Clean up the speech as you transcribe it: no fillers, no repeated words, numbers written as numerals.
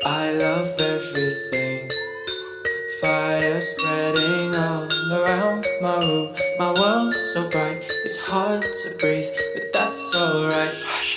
I love everything. Fire spreading all around my room. My world's so bright, it's hard to breathe, but that's alright. Hush.